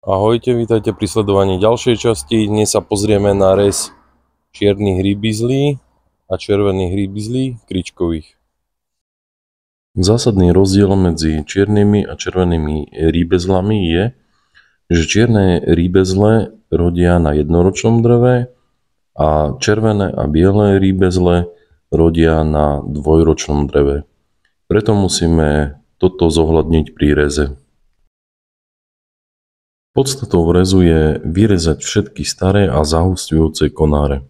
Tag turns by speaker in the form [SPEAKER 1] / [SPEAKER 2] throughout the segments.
[SPEAKER 1] Ahojte, vítajte pri sledovaní ďalšej časti. Dnes sa pozrieme na rez čiernych rýbizlí a červených rýbizlí kríčkových. Zásadný rozdiel medzi čiernymi a červenými rýbezlami je, že čierne rýbezle rodia na jednoročnom dreve a červené a biele rýbezle rodia na dvojročnom dreve. Preto musíme toto zohľadniť pri reze. Podstatou rezu je vyrezať všetky staré a zahusťujúce konáre.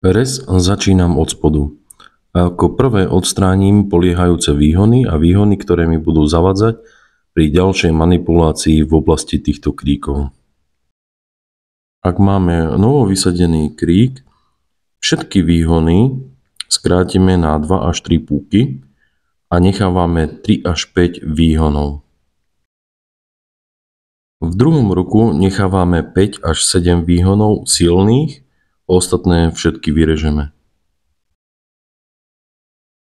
[SPEAKER 1] Rez začínam od spodu. Ako prvé odstránim poliehajúce výhony a výhony, ktoré mi budú zavadzať pri ďalšej manipulácii v oblasti týchto kríkov. Ak máme novo vysadený krík, všetky výhony skrátime na 2 až 3 púky a nechávame 3 až 5 výhonov. V druhom roku nechávame 5 až 7 výhonov silných, ostatné všetky vyrežeme.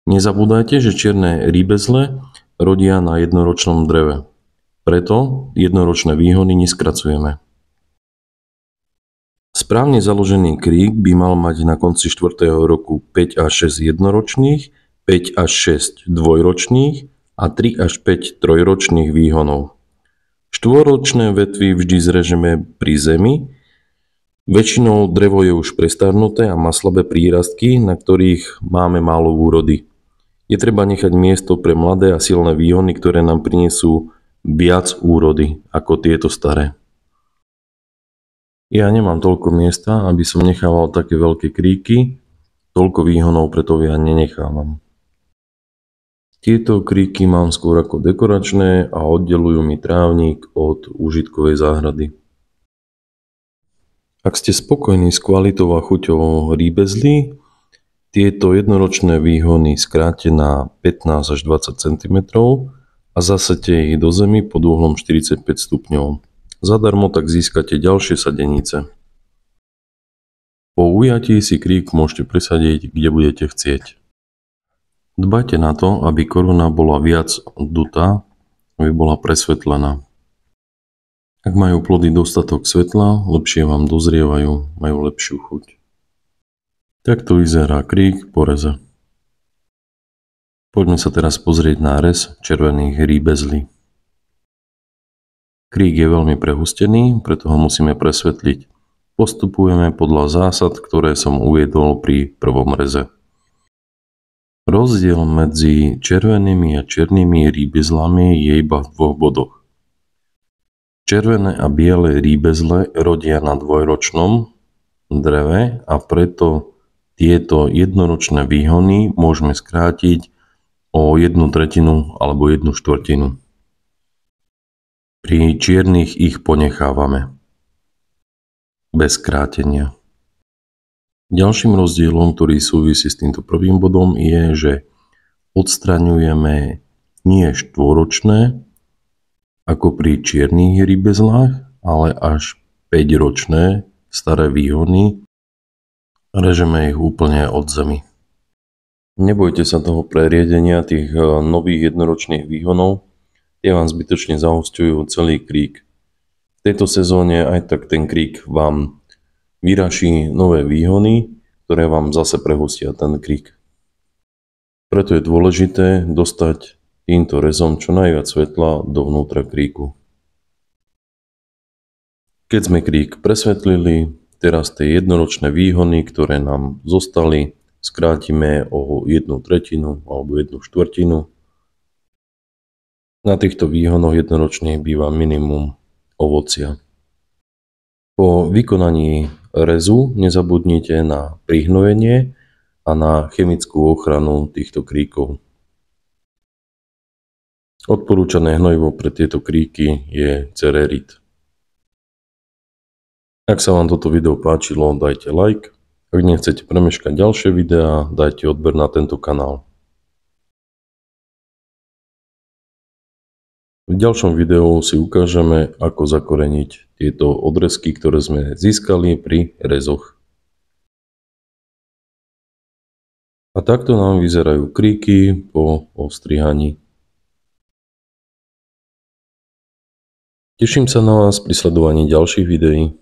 [SPEAKER 1] Nezabúdajte, že čierne rýbezle rodia na jednoročnom dreve, preto jednoročné výhony neskracujeme. Správne založený krík by mal mať na konci 4. roku 5 až 6 jednoročných, 5 až 6 dvojročných a 3 až 5 trojročných výhonov. Štvoročné vetvy vždy zrežeme pri zemi, väčšinou drevo je už prestarnuté a má slabé prírastky, na ktorých máme málo úrody. Je treba nechať miesto pre mladé a silné výhony, ktoré nám prinesú viac úrody ako tieto staré. Ja nemám toľko miesta, aby som nechával také veľké kríky, toľko výhonov preto ja nenechávam. Tieto kríky mám skôr ako dekoračné a oddelujú mi trávnik od úžitkovej záhrady. Ak ste spokojní s kvalitou a chuťou rýbezlí, tieto jednoročné výhony skráte na 15 až 20 cm a zasete ich do zemi pod uhlom 45 stupňov. Zadarmo tak získate ďalšie sadenice. Po ujatí si krík môžete presadiť, kde budete chcieť. Dbajte na to, aby koruna bola viac dutá, aby bola presvetlená. Ak majú plody dostatok svetla, lepšie vám dozrievajú, majú lepšiu chuť. Takto vyzerá krík po reze. Poďme sa teraz pozrieť na rez červených rýbezlí. Krík je veľmi prehustený, preto ho musíme presvetliť. Postupujeme podľa zásad, ktoré som uviedol pri prvom reze. Rozdiel medzi červenými a čiernymi rýbezlami je iba v dvoch bodoch. Červené a biele rýbezle rodia na dvojročnom dreve a preto tieto jednoročné výhony môžeme skrátiť o 1/3 alebo 1/4. Pri čiernych ich ponechávame bez skrátenia. Ďalším rozdielom, ktorý súvisí s týmto prvým bodom, je, že odstraňujeme nie štvoročné, ako pri čiernych rýbezlách, ale až 5-ročné staré výhony. Režeme ich úplne od zemi. Nebojte sa toho preriedenia tých nových jednoročných výhonov, tie vám zbytočne zahusťujú celý krík. V tejto sezóne aj tak ten krík vám vyraší nové výhony, ktoré vám zase prehustia ten krík. Preto je dôležité dostať týmto rezom čo najviac svetla dovnútra kríku. Keď sme krík presvetlili, teraz tie jednoročné výhony, ktoré nám zostali, skrátime o 1/3 alebo 1/4. Na týchto výhonoch jednoročných býva minimum ovocia. Po vykonaní rezu nezabudnite na prihnojenie a na chemickú ochranu týchto kríkov. Odporúčané hnojivo pre tieto kríky je cererit. Ak sa vám toto video páčilo, dajte like. Ak nechcete premeškať ďalšie videá, dajte odber na tento kanál. V ďalšom videu si ukážeme, ako zakoreniť tieto odrezky, ktoré sme získali pri rezoch. A takto nám vyzerajú kríky po ostrihaní. Teším sa na vás pri sledovaní ďalších videí.